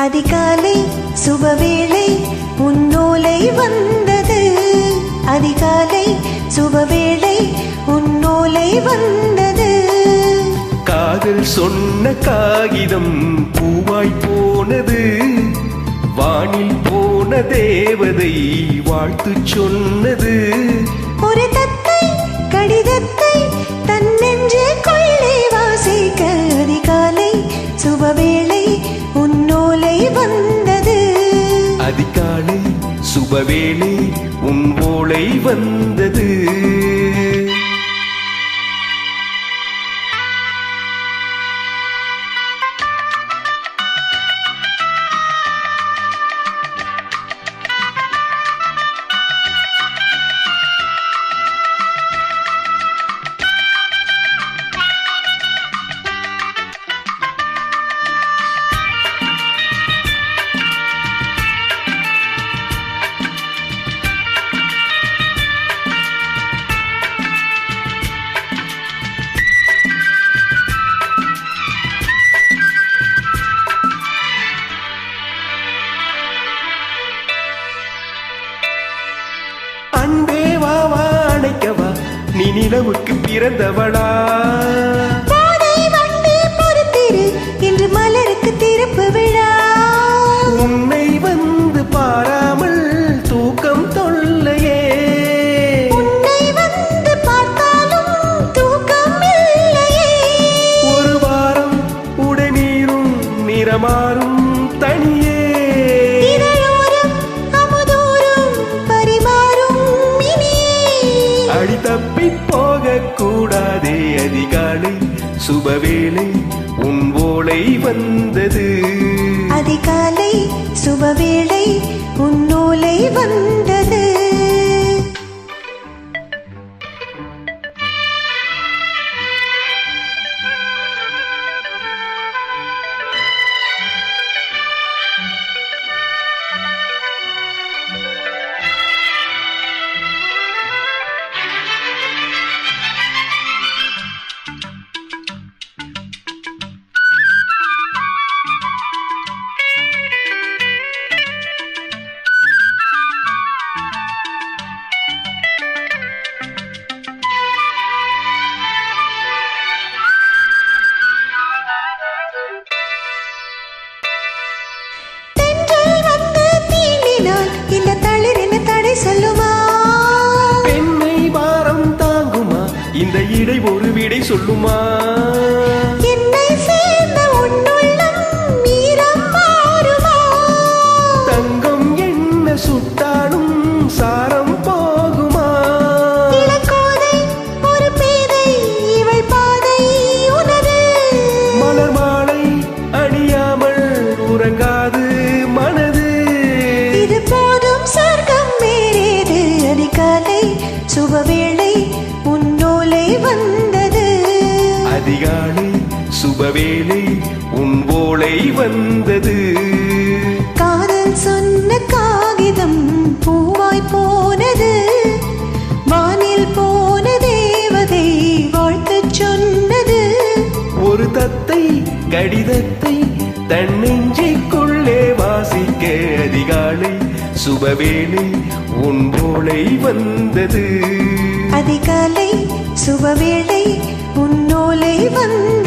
அதிகாலை சுபவேளை உன்னோலை வந்தது. அதிகாலை சுபவேளை உன்னோலை வந்தது. காதல் சொன்ன காகிதம் பூவாய் போனது. வானில் போன தேவதை வாழ்த்து சொன்னது. ஒரு தத்தை கடிதத்தை தன் நெஞ்சுக்குள்ளே வாசிக்க அதிகாலை சுபவேளை உன்னோலை வந்தது. அதிகாலை சுபவேளை உன் ஓலை வந்தது. அன்பே வா வா அணைக்கவா நீ நிலவுக்கு பிறந்தவளா. பாதை வண்டி பொறுத்திரு என்று மலருக்கு திறப்பு விழா. உன்னை வந்து பாராமல் தூக்கம் தொல்லையே. உன்னை வந்து பார்த்தாலும் தூக்கம் இல்லையே. ஒரு வாரம் உடனீரும் நிறமாறும் தனியே. அடி தப்பி போக கூடாதே. அதிகாலை சுபவேளை உன் ஓலை வந்தது. அதிகாலை சுபவேளை உன்னோலை வந்தது. சொல்லுமா பெண்ணை பாரம் தாங்குமா இந்த இடை ஒரு விடை சொல்லுமா. என்னை சேர்ந்த உன்னுள்ளம் மீறம் மாறுமா. தங்கம் என்ன சுட்டாலும் சாரம் போகுமா. இளங்கோதை ஒரு பேதை இவள் பாதை உனது. மலர் மாலை அணியாமல் உறங்காது மனது. இது போதும் சொர்க்கம் மேரேது. அதிகாலை சுபவேளை உன்னோலை வந்தது. அதிகாலை சுபவேளை உன் ஓலை வந்தது. காதல் சொன்ன காகிதம் பூவாய் போனது. வானில் போன தேவதை வாழ்த்து சொன்னது. ஒரு தத்தை கடிதத்தை தன் நெஞ்சுக்குள்ளே வாசிக்க அதிகாலை சுபவேளை உன் ஓலை வந்தது. அதிகாலை சுபவேளை உன்னோலை வந்தது.